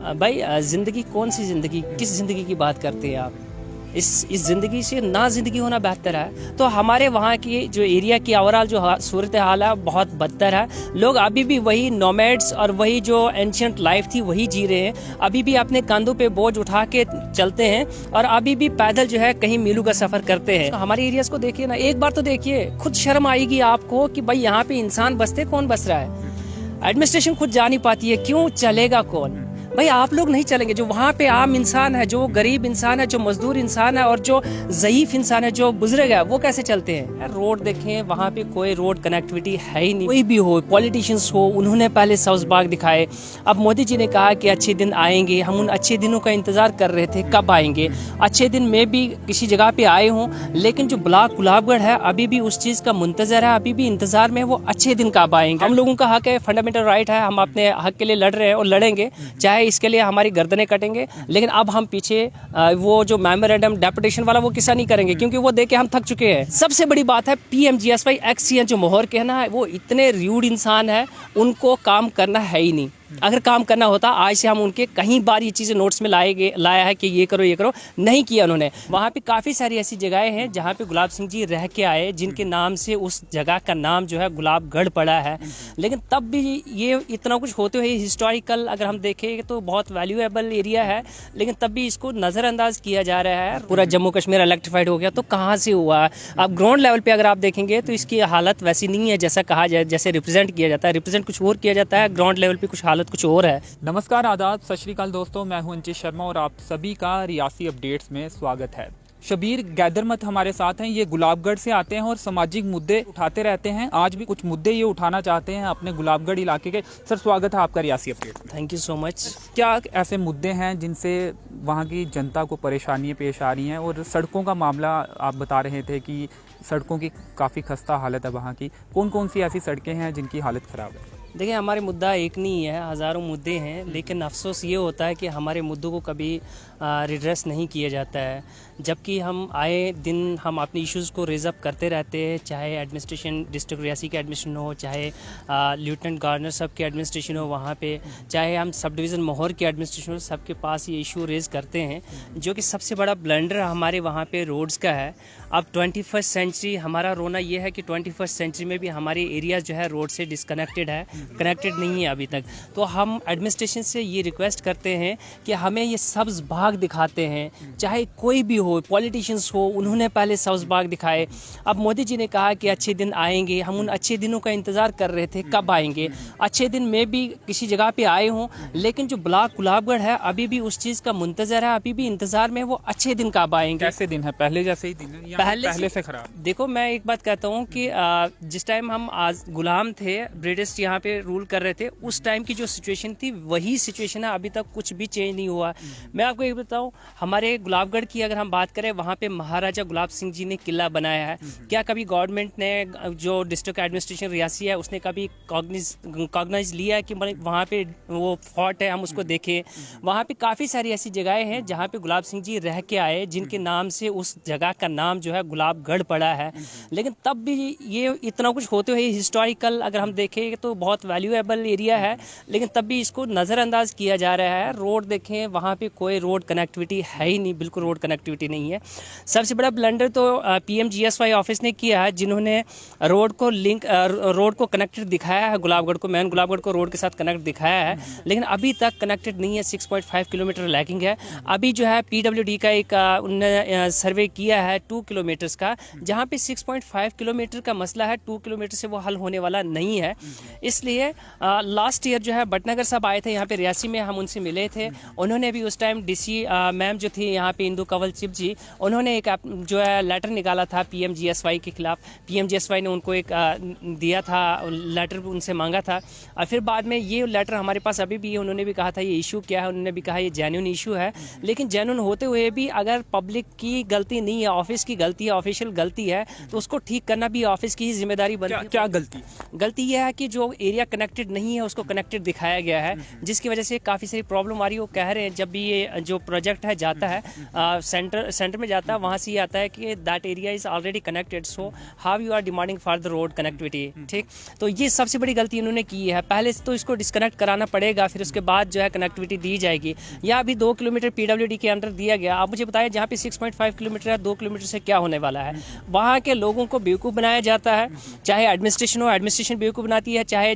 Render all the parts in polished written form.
भाई ज़िंदगी कौन सी ज़िंदगी, किस ज़िंदगी की बात करते हैं आप? इस ज़िंदगी से ना ज़िंदगी होना बेहतर है। तो हमारे वहाँ की जो एरिया की ओवरऑल जो सूरत हाल है बहुत बदतर है। लोग अभी भी वही नोमैड्स और वही जो एंशियंट लाइफ थी वही जी रहे हैं। अभी भी अपने कंधों पे बोझ उठा के चलते हैं और अभी भी पैदल जो है कहीं मीलों का सफ़र करते हैं। तो हमारे एरियाज़ को देखिए ना, एक बार तो देखिए, खुद शर्म आएगी आपको कि भाई यहाँ पे इंसान बसते, कौन बस रहा है? एडमिनिस्ट्रेशन खुद जा नहीं पाती है, क्यों चलेगा कौन? भाई आप लोग नहीं चलेंगे। जो वहाँ पे आम इंसान है, जो गरीब इंसान है, जो मजदूर इंसान है और जो ज़ईफ इंसान है, जो बुजुर्ग है, वो कैसे चलते हैं? यार रोड देखें, वहाँ पे कोई रोड कनेक्टिविटी है ही नहीं। कोई भी हो, पॉलिटिशियंस हो, उन्होंने पहले सब्ज़ बाग दिखाए। अब मोदी जी ने कहा कि अच्छे दिन आएंगे, हम उन अच्छे दिनों का इंतज़ार कर रहे थे, कब आएंगे अच्छे दिन। में भी किसी जगह पे आए हों, लेकिन जो ब्लॉक गुलाबगढ़ है अभी भी उस चीज़ का मुंतज़र है, अभी भी इंतज़ार में वो अच्छे दिन कब आएंगे। हम लोगों का हक है, फंडामेंटल राइट है, हम अपने हक के लिए लड़ रहे हैं और लड़ेंगे, चाहे इसके लिए हमारी गर्दनें कटेंगे। लेकिन अब हम पीछे वो जो मेमोरेंडम डेपुटेशन वाला वो किस्सा नहीं करेंगे, क्योंकि वो देके हम थक चुके हैं। सबसे बड़ी बात है PMGSY एक्स CM जो मोहर कहना है, वो इतने र्यूड इंसान है, उनको काम करना है ही नहीं। अगर काम करना होता आज से हम उनके कहीं बार ये चीज़ें नोट्स में लाया है कि ये करो, नहीं किया उन्होंने। वहाँ पे काफ़ी सारी ऐसी जगहें हैं जहाँ पे गुलाब सिंह जी रह के आए, जिनके नाम से उस जगह का नाम जो है गुलाबगढ़ पड़ा है। लेकिन तब भी ये इतना कुछ होते हुए हिस्टोरिकल अगर हम देखें तो बहुत वैल्यूएबल एरिया है, लेकिन तब भी इसको नज़रअंदाज किया जा रहा है। पूरा जम्मू कश्मीर इलेक्ट्रीफाइड हो गया तो कहाँ से हुआ? अब ग्राउंड लेवल पे अगर आप देखेंगे तो इसकी हालत वैसी नहीं है जैसा कहा जाए, जैसे रिप्रेजेंट किया जाता है। रिप्रेजेंट कुछ और किया जाता है, ग्राउंड लेवल पे कुछ हालत कुछ और है। नमस्कार, आदाब, सत श्री अकाल दोस्तों, मैं हूं अंचित शर्मा और आप सभी का रियासी अपडेट्स में स्वागत है। शबीर गैदरमत हमारे साथ हैं। ये गुलाबगढ़ से आते हैं और सामाजिक मुद्दे उठाते रहते हैं। आज भी कुछ मुद्दे ये उठाना चाहते हैं अपने गुलाबगढ़ इलाके के। सर, स्वागत है आपका रियासी अपडेट में। Thank you so much. क्या ऐसे मुद्दे हैं जिनसे वहाँ की जनता को परेशानियाँ पेश आ रही हैं? और सड़कों का मामला आप बता रहे थे कि सड़कों की काफ़ी खस्ता हालत है वहाँ की। कौन कौन सी ऐसी सड़कें हैं जिनकी हालत ख़राब है? देखिए, हमारे मुद्दा एक नहीं है, हज़ारों मुद्दे हैं, लेकिन अफसोस ये होता है कि हमारे मुद्दों को कभी रिड्रेस नहीं किया जाता है। जबकि हम आए दिन हम अपने इश्यूज़ को रेज़ अप करते रहते हैं, चाहे एडमिनिस्ट्रेशन डिस्ट्रिक्ट रियासी के एडमिनिस्ट्रेशन हो, चाहे लेफ्टिनेंट गवर्नर साहब के एडमिनिस्ट्रेशन हो वहाँ पे, चाहे हम सब डिवीज़न मोहर के एडमिनिस्ट्रेशन हो, सबके पास ये इशू रेज़ करते हैं। जो कि सबसे बड़ा ब्लंडर हमारे वहाँ पे रोड्स का है। अब 21st सेंचुरी, हमारा रोना ये है कि 21st सेंचुरी में भी हमारे एरिया जो है रोड से डिसकनेक्टेड है, कनेक्टेड नहीं है अभी तक। तो हम एडमिनिस्ट्रेशन से ये रिक्वेस्ट करते हैं कि हमें ये सब्ज़ बाग दिखाते हैं, चाहे कोई भी हो, पॉलिटिशियंस हो, उन्होंने पहले सब्ज़ बाग दिखाए। अब मोदी जी ने कहा कि अच्छे दिन आएंगे, हम उन अच्छे दिनों का इंतज़ार कर रहे थे, कब आएंगे अच्छे दिन। में भी किसी जगह पे आए हों, लेकिन जो ब्लॉक गुलाबगढ़ है अभी भी उस चीज़ का मुंतज़र है, अभी भी इंतज़ार में वो अच्छे दिन कब आएंगे। कैसे दिन है? पहले जैसे ही दिन है या पहले से खराब? देखो, मैं एक बात कहता हूँ कि जिस टाइम हम आज गुलाम थे, ब्रिटिश यहाँ पे रूल कर रहे थे, उस टाइम की जो सिचुएशन थी वही सिचुएशन है, अभी तक कुछ भी चेंज नहीं हुआ। मैं आपको एक बताऊँ, हमारे गुलाबगढ़ की अगर हम बात करें, वहाँ पे महाराजा गुलाब सिंह जी ने किला बनाया है। क्या कभी गवर्नमेंट ने, जो डिस्ट्रिक्ट एडमिनिस्ट्रेशन रियासी है, उसने कभी कॉग्नाइज लिया है कि वहाँ पे वो फोर्ट है, हम उसको देखें? वहाँ पे काफ़ी सारी ऐसी जगहें हैं जहाँ पे गुलाब सिंह जी रह के आए, जिनके नाम से उस जगह का नाम जो है गुलाबगढ़ पड़ा है। लेकिन तब भी ये इतना कुछ होते हुए हिस्टोरिकल अगर हम देखें तो बहुत वैल्यूएबल एरिया है, लेकिन तब भी इसको नज़रअंदाज किया जा रहा है। रोड देखें, वहाँ पे कोई रोड कनेक्टिविटी है ही नहीं, बिल्कुल रोड कनेक्टिविटी नहीं है। सबसे बड़ा ब्लंडर तो PMGSY ऑफिस ने किया है, जिन्होंने रोड को कनेक्टेड दिखाया है, गुलाबगढ़ को, मैन गुलाबगढ़ को रोड के साथ कनेक्ट दिखाया है, लेकिन अभी तक कनेक्टेड नहीं है। 6.5 किलोमीटर लैकिंग है। अभी जो है PWD का एक उन्होंने सर्वे किया है 2 किलोमीटर्स का, जहाँ पे 6.5 किलोमीटर का मसला है, 2 किलोमीटर से वो हल होने वाला नहीं है। इसलिए लास्ट ईयर जो है भटनागर साहब आए थे यहाँ पे रियासी में, हम उनसे मिले थे। उन्होंने भी उस टाइम DC मैम जो थी यहाँ पे, इंदु कंवल चिप जी, उन्होंने एक जो है लेटर निकाला था PMGSY के खिलाफ। PMGSY ने उनको एक दिया था लेटर, उनसे मांगा था। और फिर बाद में ये लेटर हमारे पास अभी भी है। उन्होंने भी कहा था ये इशू क्या है, उन्होंने भी कहा ये जेन्युइन इशू है। लेकिन जेन्युइन होते हुए भी अगर पब्लिक की गलती नहीं है, ऑफिस की गलती है, ऑफिशियल गलती है, तो उसको ठीक करना भी ऑफिस की ही जिम्मेदारी बनती है। क्या गलती? गलती यह है कि जो एरिया एरिया कनेक्टेड नहीं है उसको कनेक्टेड दिखाया गया है, जिसकी वजह से काफ़ी सारी प्रॉब्लम आ रही है। वो कह रहे हैं जब भी ये जो प्रोजेक्ट है जाता है सेंटर में जाता है, वहाँ से ये आता है कि that area is already connected, so how you are demanding for the road connectivity. ठीक, तो ये सबसे बड़ी गलती इन्होंने की है। पहले तो इसको डिस्कनेक्ट कराना पड़ेगा, फिर उसके बाद जो है कनेक्टिविटी दी जाएगी। या अभी 2 किलोमीटर PWD के अंडर दिया गया, आप मुझे बताएं जहाँ पे 6.5 किलोमीटर है, 2 किलोमीटर से क्या होने वाला है? वहाँ के लोगों को बेवकूफ़ बनाया जाता है, चाहे एडमिनिस्ट्रेशन हो, एडमिनिस्ट्रेशन बेवकूफ़ बनाती है, चाहे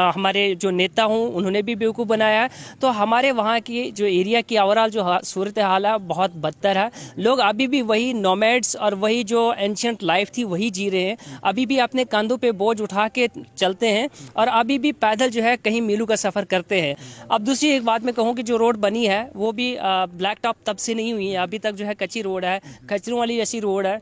हमारे जो नेता हों उन्होंने भी बेवकूफ़ बनाया है। तो हमारे वहाँ की जो एरिया की ओवरऑल जो सूरत हाल है बहुत बदतर है। लोग अभी भी वही नोमैड्स और वही जो एंशियंट लाइफ थी वही जी रहे हैं, अभी भी अपने कंधों पे बोझ उठा के चलते हैं और अभी भी पैदल जो है कहीं मीलों का सफ़र करते हैं। अब दूसरी एक बात मैं कहूँ कि जो रोड बनी है वो भी ब्लैक टॉप तब से नहीं हुई है, अभी तक जो है कच्ची रोड है, कचरों वाली ऐसी रोड है।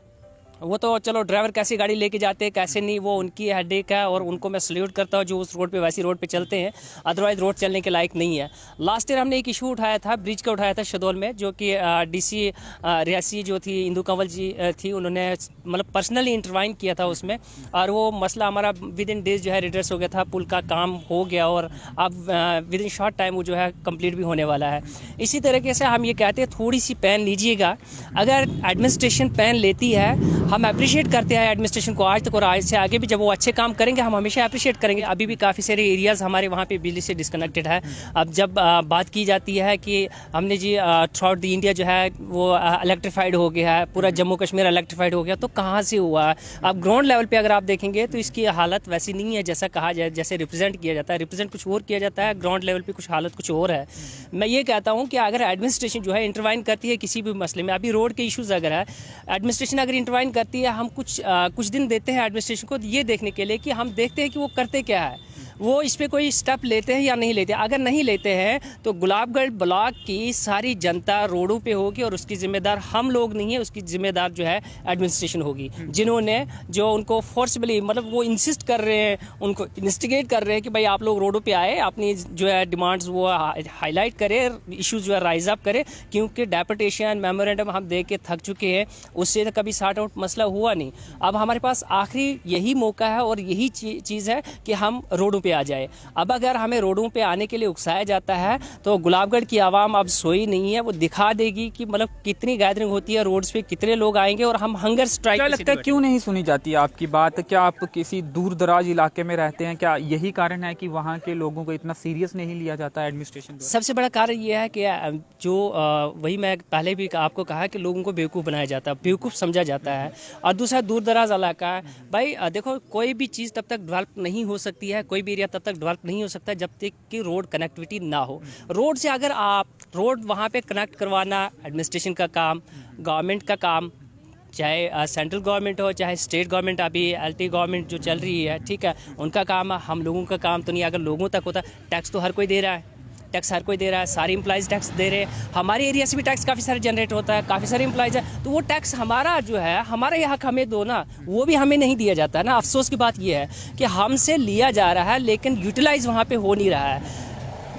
वो तो चलो ड्राइवर कैसी गाड़ी लेके जाते हैं कैसे नहीं, वो उनकी हेडेक है और उनको मैं सल्यूट करता हूँ जो उस रोड पे वैसी रोड पे चलते हैं, अदरवाइज रोड चलने के लायक नहीं है। लास्ट ईयर हमने एक इशू उठाया था, ब्रिज का उठाया था शहडोल में, जो कि DC रियासी जो थी इंदू कंवल जी थी, उन्होंने मतलब पर्सनली इंटरवाइन किया था उसमें, और वो मसला हमारा विद इन डेज जो है रिड्रेस हो गया था, पुल का काम हो गया और अब विद इन शॉर्ट टाइम वो जो है कंप्लीट भी होने वाला है। इसी तरीके से हम ये कहते हैं थोड़ी सी पैन लीजिएगा, अगर एडमिनिस्ट्रेशन पैन लेती है हम अप्रिशिएट करते हैं एडमिनिस्ट्रेशन को आज तक, और आज से आगे भी जब वो अच्छे काम करेंगे हम हमेशा अप्रिशिएट करेंगे। अभी भी काफ़ी सारे एरियाज़ हमारे वहाँ पे बिजली से डिस्कनेक्टेड है। अब जब बात की जाती है कि हमने जी थ्रू आउट द इंडिया जो है वो इलेक्ट्रीफाइड हो गया है, पूरा जम्मू कश्मीर इलेक्ट्रीफाइड हो गया, तो कहाँ से हुआ? अब ग्राउंड लेवल पे अगर आप देखेंगे तो इसकी हालत वैसी नहीं है जैसा कहा जाए, जैसे रिप्रेजेंट किया जाता है, रिप्रेजेंट कुछ और किया जाता है, ग्राउंड लेवल पे कुछ हालत कुछ और है। मैं ये कहता हूँ कि अगर एडमिनिस्ट्रेशन जो है इंटरवाइन करती है किसी भी मसले में, अभी रोड के इशूज़ अगर है, एडमिनिस्ट्रेशन अगर इंटरवाइन करती है, हम कुछ दिन देते हैं एडमिनिस्ट्रेशन को ये देखने के लिए कि हम देखते हैं कि वो करते क्या है, वो इस पे कोई स्टेप लेते हैं या नहीं लेते। अगर नहीं लेते हैं तो गुलाबगढ़ ब्लॉक की सारी जनता रोडों पे होगी और उसकी जिम्मेदार हम लोग नहीं है, उसकी जिम्मेदार जो है एडमिनिस्ट्रेशन होगी, जिन्होंने जो उनको फोर्सबली मतलब वो इंसिस्ट कर रहे हैं, उनको इंस्टिगेट कर रहे हैं कि भाई आप लोग रोडों पे आए, अपनी जो है डिमांड्स वो हाईलाइट करें, इश्यूज जो है राइज अप करें, क्योंकि डेपुटेशन मेमोरेंडम हम दे के थक चुके हैं, उससे तो कभी सॉर्ट आउट मसला हुआ नहीं। अब हमारे पास आखिरी यही मौका है और यही चीज़ है कि हम रोडों आ जाए। अब अगर हमें रोडों पे आने के लिए उकसाया जाता है तो गुलाबगढ़ की आवाम अब सोई नहीं है, वो दिखा देगी कि मतलब कितनी गैदरिंग होती है, रोड्स पे कितने लोग आएंगे और हम हंगर स्ट्राइक। क्या लगता है क्यों नहीं सुनी जाती है आपकी बात? क्या आप किसी दूर दराज इलाके में रहते हैं, क्या यही कारण है कि वहाँ के लोगों को इतना सीरियस नहीं लिया जाता है एडमिनिस्ट्रेशन? सबसे बड़ा कारण ये है कि जो वही मैं पहले भी आपको कहा कि लोगों को बेवकूफ़ बनाया जाता है, बेवकूफ़ समझा जाता है। और दूसरा दूर दराज इलाका है भाई, देखो कोई भी चीज़ तब तक डेवलप नहीं हो सकती है, कोई भी एरिया तब तक डेवलप नहीं हो सकता जब तक कि रोड कनेक्टिविटी ना हो। रोड से अगर आप रोड वहाँ पे कनेक्ट करवाना एडमिनिस्ट्रेशन का काम, गवर्नमेंट का काम, चाहे सेंट्रल गवर्नमेंट हो चाहे स्टेट गवर्नमेंट, अभी LT गवर्नमेंट जो चल रही है, ठीक है, उनका काम है, हम लोगों का काम तो नहीं। अगर लोगों तक होता, टैक्स तो हर कोई दे रहा है, टैक्स हर कोई दे रहा है, सारे एम्प्लॉइज़ टैक्स दे रहे हैं, हमारे एरिया से भी टैक्स काफ़ी सारे जनरेट होता है, काफ़ी सारे एम्प्लॉइज़ है, तो वो टैक्स हमारा जो है, हमारा ये हक हमें दो ना, वो भी हमें नहीं दिया जाता है ना। अफसोस की बात ये है कि हमसे लिया जा रहा है लेकिन यूटिलाइज़ वहाँ पे हो नहीं रहा है।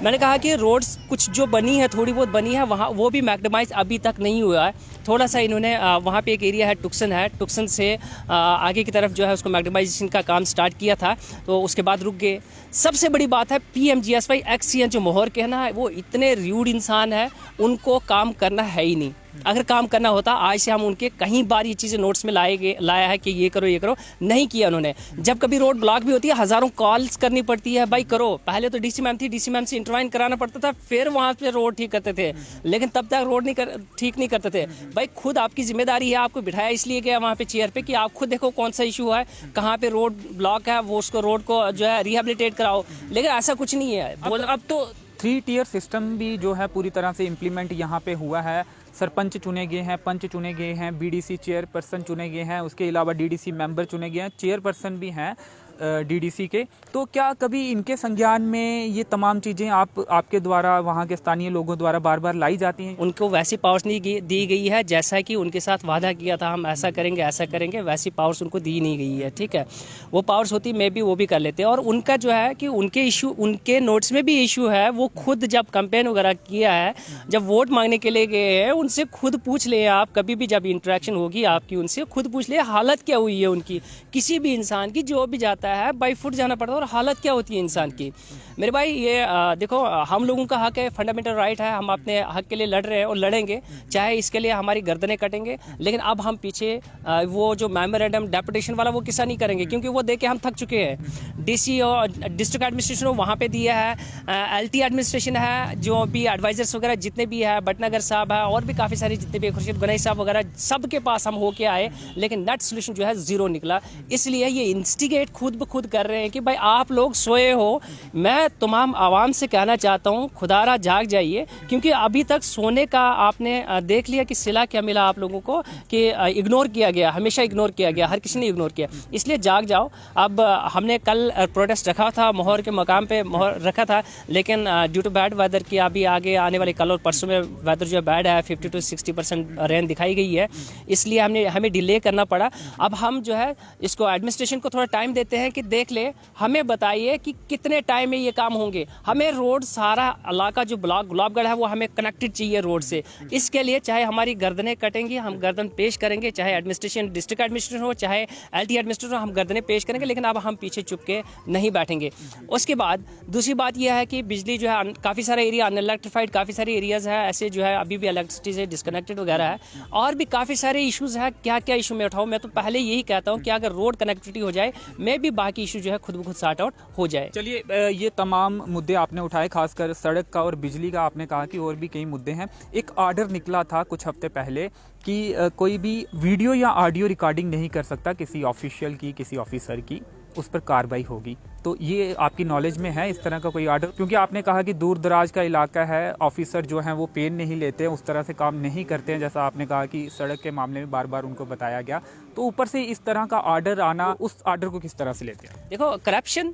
मैंने कहा कि रोड्स कुछ जो बनी है, थोड़ी बहुत बनी है, वहाँ वो भी मैक्सिमाइज अभी तक नहीं हुआ है। थोड़ा सा इन्होंने वहाँ पे एक एरिया है टुक्सन से आगे की तरफ जो है उसको मैक्सिमाइजेशन का काम स्टार्ट किया था, तो उसके बाद रुक गए। सबसे बड़ी बात है PMGSY XCN जो मोहर कहना है, वो इतने र्यूड इंसान है, उनको काम करना है ही नहीं। अगर काम करना होता आज से हम उनके कहीं बार ये चीज़ें नोट्स में लाया है कि ये करो, नहीं किया उन्होंने। जब कभी रोड ब्लॉक भी होती है, हज़ारों कॉल्स करनी पड़ती है, भाई करो। पहले तो DC मैम थी, DC मैम से इंटरवाइन कराना पड़ता था, फिर वहाँ पे रोड ठीक करते थे, लेकिन तब तक रोड ठीक नहीं करते थे। भाई खुद आपकी जिम्मेदारी है, आपको बिठाया इसलिए गया वहाँ पे चेयर पे कि आप खुद देखो कौन सा इशू है, कहाँ पे रोड ब्लॉक है, वो उसको रोड को जो है रिहेबिलिटेट कराओ, लेकिन ऐसा कुछ नहीं है। अब तो 3 टियर सिस्टम भी जो है पूरी तरह से इम्प्लीमेंट यहाँ पे हुआ है। सरपंच चुने गए हैं, पंच चुने गए हैं, BDC चेयरपर्सन चुने गए हैं, उसके अलावा DDC मेंबर चुने गए हैं, चेयरपर्सन भी हैं DDC के। तो क्या कभी इनके संज्ञान में ये तमाम चीज़ें आपके द्वारा, वहाँ के स्थानीय लोगों द्वारा बार बार लाई जाती हैं? उनको वैसी पावर्स नहीं दी गई है जैसा कि उनके साथ वादा किया था, हम ऐसा करेंगे, वैसी पावर्स उनको दी नहीं गई है, ठीक है। वो पावर्स होती मे भी वो भी कर लेते हैं। और उनका जो है कि उनके इशू, उनके नोट्स में भी इशू है, वो खुद जब कैंपेन वगैरह किया है, जब वोट मांगने के लिए गए हैं, उनसे खुद पूछ ले आप, कभी भी जब इंटरेक्शन होगी आपकी उनसे खुद पूछ ले हालत क्या हुई है उनकी, किसी भी इंसान की जो भी जाता पड़ता है, बाई फुट जाना पड़ता है, और हालत क्या होती है इंसान की। मेरे भाई ये देखो, हम लोगों का हक है, फंडामेंटल राइट है, हम अपने हक के लिए लड़ रहे हैं और लड़ेंगे, चाहे इसके लिए हमारी गर्दनें कटेंगे। लेकिन अब हम पीछे वो जो मेमोरेंडम डेपुटेशन वाला वो किस्सा नहीं करेंगे, क्योंकि वो देख के हम थक चुके हैं। डीसी और डिस्ट्रिक्ट एडमिनिस्ट्रेशन वहाँ पे दिया है, एलटी एडमिनिस्ट्रेशन है, जो भी एडवाइजर्स वगैरह जितने भी है, भटनागर साहब है, और भी काफ़ी सारे जितने भी, खुर्शीद गनई साहब वगैरह, सबके पास हम होके आए, लेकिन नेट सोल्यूशन जो है जीरो निकला। इसलिए ये इंस्टिगेट खुद ब खुद कर रहे हैं कि भाई आप लोग सोए हो। मैं तमाम आवाम से कहना चाहता हूँ, खुदारा जाग जाइए, क्योंकि अभी तक सोने का आपने देख लिया कि सिला क्या मिला आप लोगों को, कि इग्नोर किया गया, हमेशा इग्नोर किया गया, हर किसी ने इग्नोर किया। इसलिए जाग जाओ। अब हमने कल प्रोटेस्ट रखा था, मोहर के मकाम पे मोहर रखा था, लेकिन ड्यू टू बैड वेदर की अभी आगे आने वाले कल और परसों में वेदर जो बैड है, 50 to 60% रेन दिखाई गई है, इसलिए हमें डिले करना पड़ा। अब हम जो है इसको एडमिनिस्ट्रेशन को थोड़ा टाइम देते हैं कि देख ले, हमें बताइए कि कितने टाइम में ये काम होंगे। हमें रोड, सारा इलाका जो ब्लॉक गुलाबगढ़ है, वो हमें कनेक्टेड चाहिए रोड से। इसके लिए चाहे हमारी गर्दनें कटेंगी, हम गर्दन पेश करेंगे, चाहे एडमिनिस्ट्रेशन, डिस्ट्रिक्ट एडमिनिस्ट्रेशन हो, चाहे एलटी एडमिनिस्ट्रेशन हो, हम गर्दनें पेश करेंगे, लेकिन अब हम पीछे चुप के नहीं बैठेंगे। उसके बाद दूसरी बात यह है कि बिजली जो है, काफ़ी सारे एरिया अनइलेक्ट्रिफाइड, काफ़ी सारे एरियाज है ऐसे जो है अभी भी इलेक्ट्रिसिटी से डिस्कनेक्टेड वगैरह है, और भी काफ़ी सारे इशूज़ है। क्या क्या इशू में उठाऊँ? मैं तो पहले यही कहता हूँ कि अगर रोड कनेक्टिविटी हो जाए, मैं भी बाकी इशू जो है खुद ब खुद सॉर्ट आउट हो जाए। चलिए, ये तमाम मुद्दे आपने उठाए, खासकर सड़क का और बिजली का। आपने कहा कि और भी कई मुद्दे हैं। एक आर्डर निकला था कुछ हफ्ते पहले कि कोई भी वीडियो या ऑडियो रिकॉर्डिंग नहीं कर सकता किसी ऑफिशियल की, किसी ऑफिसर की, उस पर कार्रवाई होगी। तो ये आपकी नॉलेज में है इस तरह का कोई आर्डर? क्योंकि आपने कहा कि दूर दराज का इलाका है, ऑफिसर जो हैं वो पेन नहीं लेते हैं, उस तरह से काम नहीं करते हैं, जैसा आपने कहा कि सड़क के मामले में बार बार उनको बताया गया। तो ऊपर से इस तरह का आर्डर आना, उस आर्डर को किस तरह से लेते हैं? देखो, करप्शन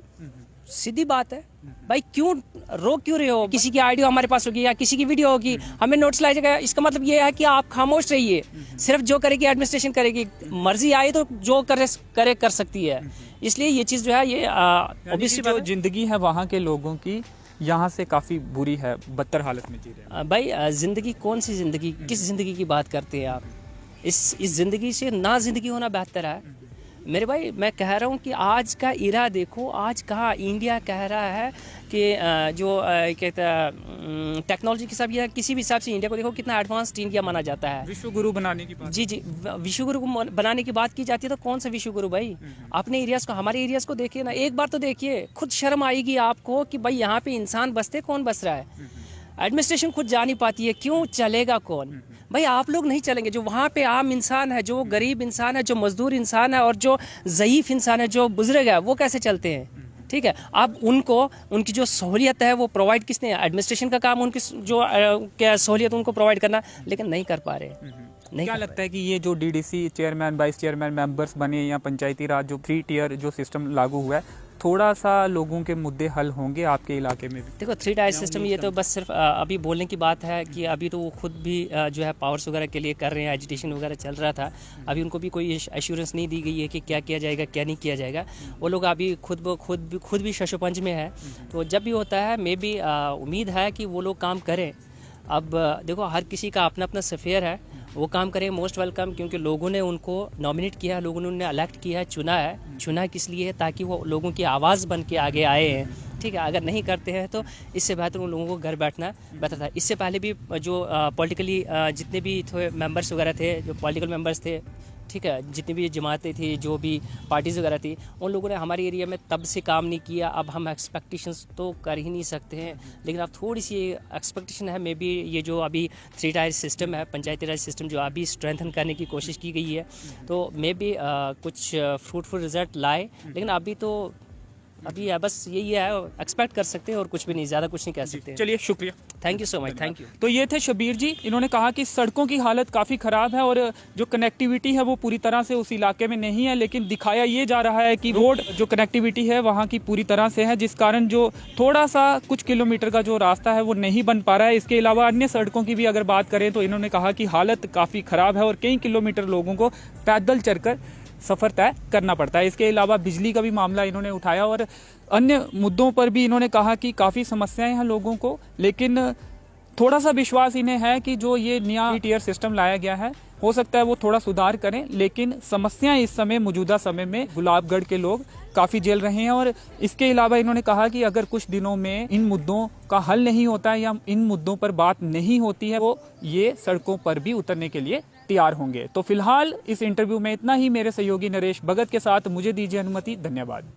सीधी बात है भाई, क्यों रोक क्यों रहे हो? किसी की ऑडियो हमारे पास होगी या किसी की वीडियो होगी, हमें नोटिस लाया जाएगा, इसका मतलब ये है कि आप खामोश रहिए। सिर्फ जो करेगी एडमिनिस्ट्रेशन करेगी, मर्जी आए तो जो करे कर सकती है। इसलिए ये चीज़ जो है, ये obviously जो जिंदगी है वहाँ के लोगों की यहाँ से काफ़ी बुरी है, बदतर हालत में जी रहे हैं। भाई जिंदगी कौन सी जिंदगी, किस जिंदगी की बात करते हैं आप? इस जिंदगी से ना जिंदगी होना बेहतर है। मेरे भाई, मैं कह रहा हूँ कि आज का इरा देखो, आज कहाँ इंडिया कह रहा है कि जो कहता है टेक्नोलॉजी के सब, या किसी भी हिसाब से इंडिया को देखो कितना एडवांस्ड इंडिया माना जाता है। विश्व गुरु बनाने की बात, जी, विश्व गुरु बनाने की बात की जाती है, तो कौन सा विश्व गुरु भाई? अपने एरियाज़ को, हमारे एरियाज़ को देखिए ना, एक बार तो देखिए, खुद शर्म आएगी आपको कि भाई यहाँ पे इंसान बसते, कौन बस रहा है? एडमिनिस्ट्रेशन खुद जा नहीं पाती है, क्यों चलेगा कौन? भाई आप लोग नहीं चलेंगे। जो वहाँ पे आम इंसान है, जो गरीब इंसान है, जो मजदूर इंसान है, और जो ज़ईफ़ इंसान है, जो बुजुर्ग है, वो कैसे चलते हैं? ठीक है, अब उनको, उनकी जो सहूलियत है वो प्रोवाइड किसने? एडमिनिस्ट्रेशन का काम उनकी जो क्या सहूलियत उनको प्रोवाइड करना, लेकिन नहीं कर पा रहे। नहीं क्या लगता है कि ये जो DDC chairman, vice chairman, members बने, या पंचायती राज जो 3 टियर जो सिस्टम लागू हुआ है, थोड़ा सा लोगों के मुद्दे हल होंगे आपके इलाके में भी? देखो, 3 टायर सिस्टम ये तो बस सिर्फ अभी बोलने की बात है कि अभी तो वो खुद भी जो है पावर्स वगैरह के लिए कर रहे हैं, एजुटेशन वगैरह चल रहा था। अभी उनको भी कोई एश्योरेंस नहीं दी गई है कि क्या किया जाएगा, क्या नहीं किया जाएगा। वो लोग अभी खुद भी शशोपंज में है। तो जब भी होता है, मे भी उम्मीद है कि वो लोग काम करें। अब देखो, हर किसी का अपना अपना सफ़ेयर है, वो काम करें, मोस्ट वेलकम, क्योंकि लोगों ने उनको नॉमिनेट किया है, लोगों ने उन्हें इलेक्ट किया है, चुना किस लिए है? ताकि वो लोगों की आवाज़ बन के आगे आए हैं। ठीक है, अगर नहीं करते हैं तो इससे बेहतर उन लोगों को घर बैठना बेहतर था। इससे पहले भी जो पॉलिटिकली जितने भी थे मेंबर्स वगैरह थे, जो पॉलिटिकल मेंबर्स थे, ठीक है, जितनी भी जमातें थी, जो भी पार्टीज़ वगैरह थी, उन लोगों ने हमारे एरिया में तब से काम नहीं किया। अब हम एक्सपेक्टेशंस तो कर ही नहीं सकते हैं, लेकिन अब थोड़ी सी एक्सपेक्टेशन है। मे बी ये जो अभी 3 टायर सिस्टम है, पंचायती राज सिस्टम, जो अभी स्ट्रेंथन करने की कोशिश की गई है, तो मे बी कुछ फ्रूटफुल रिजल्ट लाए। लेकिन अभी बस यही है, एक्सपेक्ट कर सकते हैं, और कुछ भी नहीं, ज़्यादा कुछ नहीं कह सकते। चलिए, शुक्रिया, thank you so much, thank you. तो ये थे शबीर जी। इन्होंने कहा कि सड़कों की हालत काफ़ी ख़राब है और जो कनेक्टिविटी है वो पूरी तरह से उस इलाके में नहीं है, लेकिन दिखाया ये जा रहा है कि रोड जो कनेक्टिविटी है वहाँ की पूरी तरह से है, जिस कारण जो थोड़ा सा कुछ किलोमीटर का जो रास्ता है वो नहीं बन पा रहा है। इसके अलावा अन्य सड़कों की भी अगर बात करें तो इन्होंने कहा कि हालत काफ़ी ख़राब है और कई किलोमीटर लोगों को पैदल चलकर सफ़र तय करना पड़ता है। इसके अलावा बिजली का भी मामला इन्होंने उठाया और अन्य मुद्दों पर भी इन्होंने कहा कि काफ़ी समस्याएं हैं लोगों को, लेकिन थोड़ा सा विश्वास इन्हें है कि जो ये नया टियर सिस्टम लाया गया है हो सकता है वो थोड़ा सुधार करें, लेकिन समस्याएं इस समय मौजूदा समय में गुलाबगढ़ के लोग काफ़ी झेल रहे हैं। और इसके अलावा इन्होंने कहा कि अगर कुछ दिनों में इन मुद्दों का हल नहीं होता है या इन मुद्दों पर बात नहीं होती है, वो ये सड़कों पर भी उतरने के लिए तैयार होंगे। तो फिलहाल इस इंटरव्यू में इतना ही। मेरे सहयोगी नरेश भगत के साथ मुझे दीजिए अनुमति। धन्यवाद।